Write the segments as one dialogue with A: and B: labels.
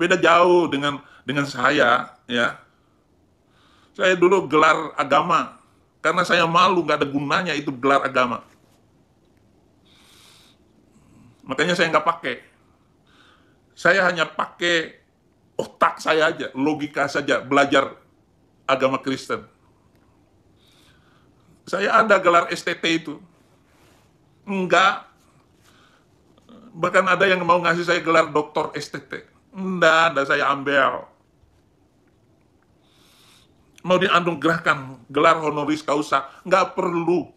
A: Beda jauh dengan saya, ya. Saya dulu gelar agama, karena saya malu nggak ada gunanya itu gelar agama. Makanya saya nggak pakai. Saya hanya pakai otak saya aja, logika saja, belajar agama Kristen. Saya ada gelar STT itu. Enggak, bahkan ada yang mau ngasih saya gelar doktor STT. Enggak, ada saya ambil. Mau dianugerahkan gelar honoris causa, nggak perlu.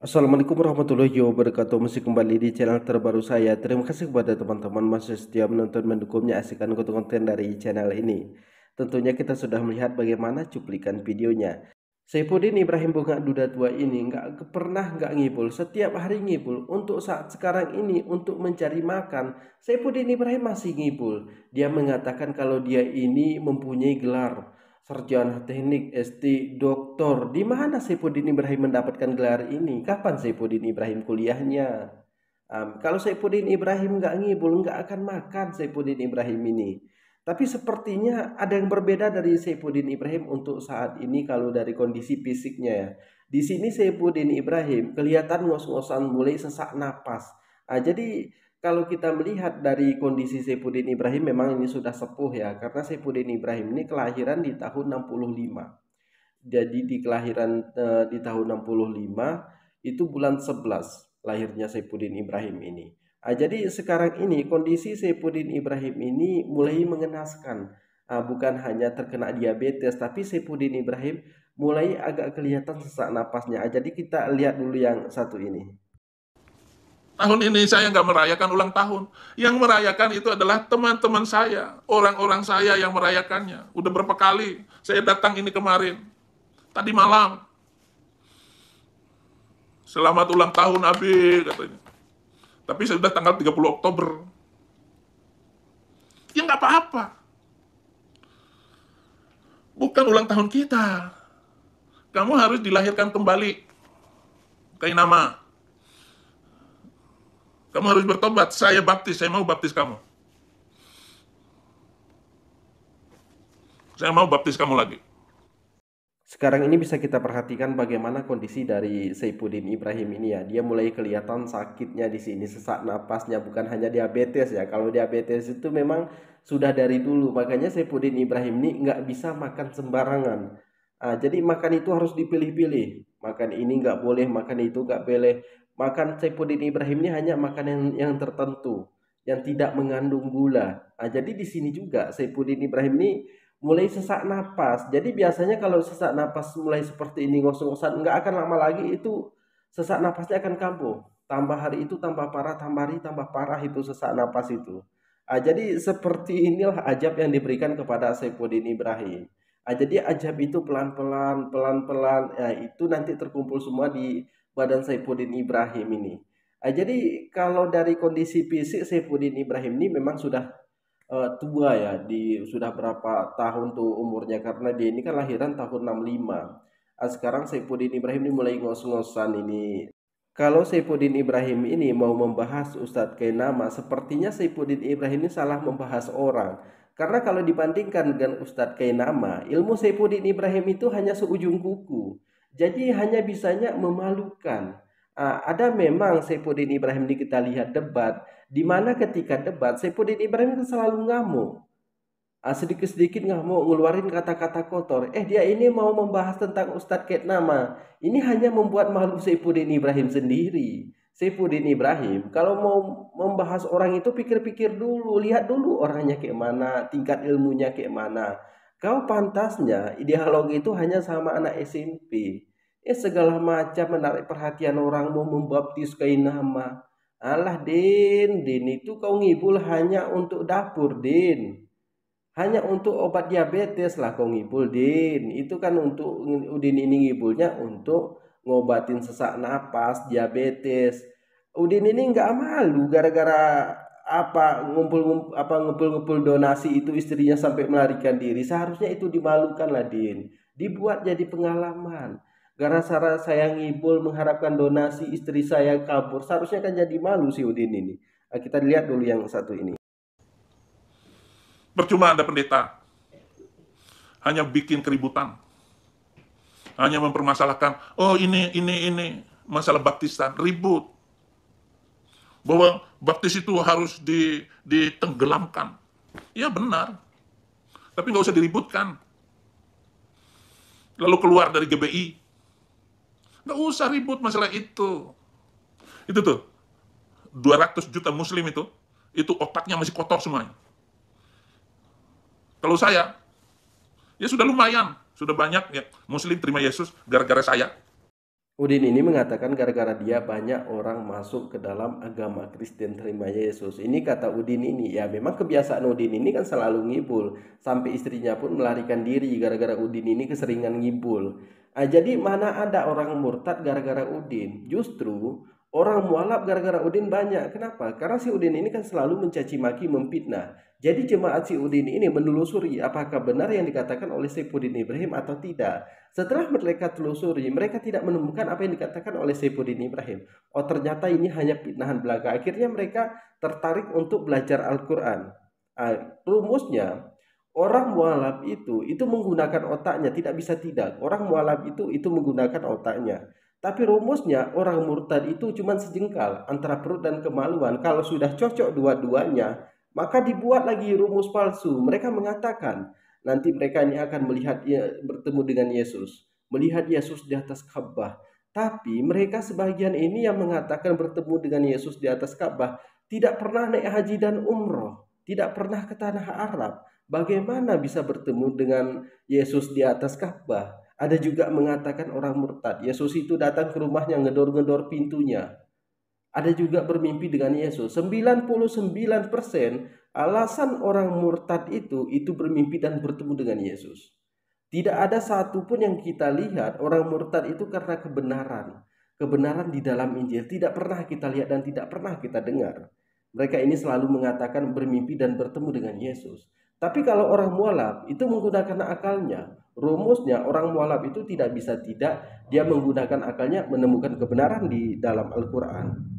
B: Assalamualaikum warahmatullahi wabarakatuh. Masih kembali di channel terbaru saya. Terima kasih kepada teman-teman masih setia menonton mendukungnya asyikan konten dari channel ini. Tentunya kita sudah melihat bagaimana cuplikan videonya. Saifuddin Ibrahim Bunga Duda Tua ini nggak ngibul, setiap hari ngibul. Untuk saat sekarang ini untuk mencari makan, Saifuddin Ibrahim masih ngibul. Dia mengatakan kalau dia ini mempunyai gelar sarjana teknik, ST, doktor. Di mana Saifuddin Ibrahim mendapatkan gelar ini? Kapan Saifuddin Ibrahim kuliahnya? Kalau Saifuddin Ibrahim nggak ngibul, nggak akan makan Saifuddin Ibrahim ini. Tapi sepertinya ada yang berbeda dari Saifuddin Ibrahim untuk saat ini kalau dari kondisi fisiknya ya. Di sini Saifuddin Ibrahim kelihatan ngos-ngosan mulai sesak napas. Jadi kalau kita melihat dari kondisi Saifuddin Ibrahim memang ini sudah sepuh ya, karena Saifuddin Ibrahim ini kelahiran di tahun 65. Jadi di tahun 65 itu bulan 11 lahirnya Saifuddin Ibrahim ini. Jadi sekarang ini kondisi Saifuddin Ibrahim ini mulai mengenaskan. Bukan hanya terkena diabetes, tapi Saifuddin Ibrahim mulai agak kelihatan sesak napasnya. Jadi kita lihat dulu yang satu ini.
A: Tahun ini saya nggak merayakan ulang tahun. Yang merayakan itu adalah teman-teman saya, orang-orang saya yang merayakannya. Udah berapa kali saya datang ini kemarin, tadi malam. Selamat ulang tahun Abi, katanya. Tapi sudah tanggal 30 Oktober. Ya nggak apa-apa. Bukan ulang tahun kita. Kamu harus dilahirkan kembali. Kayak nama. Kamu harus bertobat. Saya baptis, saya mau baptis kamu. Saya mau baptis kamu lagi.
B: Sekarang ini bisa kita perhatikan bagaimana kondisi dari Saifuddin Ibrahim ini ya. Dia mulai kelihatan sakitnya di sini, sesak napasnya, bukan hanya diabetes ya. Kalau diabetes itu memang sudah dari dulu. Makanya Saifuddin Ibrahim ini nggak bisa makan sembarangan. Jadi makan itu harus dipilih-pilih. Makan ini nggak boleh, makan itu nggak boleh. Makan Saifuddin Ibrahim ini hanya makan yang tertentu, yang tidak mengandung gula. Jadi di sini juga Saifuddin Ibrahim ini mulai sesak napas. Jadi biasanya kalau sesak napas mulai seperti ini ngos-ngosan, nggak akan lama lagi itu sesak napasnya akan kambuh. Tambah hari itu tambah parah, tambah hari tambah parah itu sesak napas itu. Jadi seperti inilah ajab yang diberikan kepada Saifuddin Ibrahim. Jadi ajab itu pelan-pelan, pelan-pelan, ya itu nanti terkumpul semua di badan Saifuddin Ibrahim ini. Jadi kalau dari kondisi fisik Saifuddin Ibrahim ini memang sudah tua ya, sudah berapa tahun tuh umurnya, karena dia ini kan lahiran tahun 65. Sekarang Saifuddin Ibrahim ini mulai ngos-ngosan ini. Kalau Saifuddin Ibrahim ini mau membahas Ustadz Kainama, sepertinya Saifuddin Ibrahim ini salah membahas orang. Karena kalau dibandingkan dengan Ustadz Kainama, ilmu Saifuddin Ibrahim itu hanya seujung kuku. Jadi hanya bisanya memalukan. Ada memang Saifuddin Ibrahim ini kita lihat debat, di mana ketika debat Saifuddin Ibrahim itu selalu ngamuk. Sedikit-sedikit ngamuk ngeluarin kata-kata kotor. Dia ini mau membahas tentang Ustadz Ketnama. Ini hanya membuat malu Saifuddin Ibrahim sendiri. Saifuddin Ibrahim kalau mau membahas orang itu pikir-pikir dulu, lihat dulu orangnya kayak mana, tingkat ilmunya kayak mana. Kau pantasnya dialog itu hanya sama anak SMP. Segala macam menarik perhatian orang, mau membaptis kain nama. Alah Din itu kau ngibul hanya untuk dapur Din. Hanya untuk obat diabetes lah kau ngibul Din. Itu kan untuk Udin ini ngibulnya untuk ngobatin sesak napas, diabetes. Udin ini nggak malu gara-gara ngumpul-ngumpul donasi itu istrinya sampai melarikan diri. Seharusnya itu dimalukan lah Din. Dibuat jadi pengalaman. Gara-gara saya ngibul mengharapkan donasi, istri saya kabur. Seharusnya kan jadi malu si Udin ini. Kita lihat dulu yang satu ini.
A: Percuma ada pendeta, hanya bikin keributan, hanya mempermasalahkan, oh ini masalah baptisan, ribut. Bahwa baptis itu harus ditenggelamkan. Ya benar, tapi nggak usah diributkan. Lalu keluar dari GBI, nggak usah ribut masalah itu. Itu tuh, 200 juta muslim itu otaknya masih kotor semuanya. Kalau saya, ya sudah lumayan, sudah banyak ya muslim terima Yesus gara-gara saya.
B: Udin ini mengatakan gara-gara dia banyak orang masuk ke dalam agama Kristen terima Yesus. Ini kata Udin ini, ya memang kebiasaan Udin ini kan selalu ngibul. Sampai istrinya pun melarikan diri gara-gara Udin ini keseringan ngibul. Jadi mana ada orang murtad gara-gara Udin? Justru orang mualaf gara-gara Udin banyak. Kenapa? Karena si Udin ini kan selalu mencaci maki, memfitnah. Jadi jemaat si Udin ini menelusuri apakah benar yang dikatakan oleh Saifuddin Ibrahim atau tidak. Setelah mereka telusuri, mereka tidak menemukan apa yang dikatakan oleh Saifuddin Ibrahim. Oh ternyata ini hanya fitnahan belaka. Akhirnya mereka tertarik untuk belajar Al-Quran. Rumusnya, orang mualaf itu menggunakan otaknya, tidak bisa tidak. Orang mualaf itu menggunakan otaknya. Tapi rumusnya orang murtad itu cuma sejengkal antara perut dan kemaluan. Kalau sudah cocok dua-duanya, maka dibuat lagi rumus palsu. Mereka mengatakan nanti mereka ini akan melihat bertemu dengan Yesus, melihat Yesus di atas Ka'bah. Tapi mereka sebagian ini yang mengatakan bertemu dengan Yesus di atas Ka'bah tidak pernah naik haji dan umroh, tidak pernah ke tanah Arab. Bagaimana bisa bertemu dengan Yesus di atas Ka'bah? Ada juga mengatakan orang murtad, Yesus itu datang ke rumahnya ngedor-ngedor pintunya. Ada juga bermimpi dengan Yesus. 99% alasan orang murtad itu bermimpi dan bertemu dengan Yesus. Tidak ada satupun yang kita lihat orang murtad itu karena kebenaran. Kebenaran di dalam Injil tidak pernah kita lihat dan tidak pernah kita dengar. Mereka ini selalu mengatakan bermimpi dan bertemu dengan Yesus. Tapi kalau orang mualaf itu menggunakan akalnya. Rumusnya orang mualaf itu tidak bisa tidak, dia menggunakan akalnya menemukan kebenaran di dalam Al-Quran.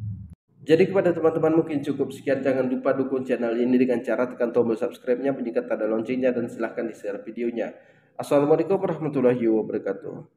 B: Jadi kepada teman-teman mungkin cukup sekian. Jangan lupa dukung channel ini dengan cara tekan tombol subscribe-nya, bunyikan tanda loncengnya, dan silahkan di share videonya. Assalamualaikum warahmatullahi wabarakatuh.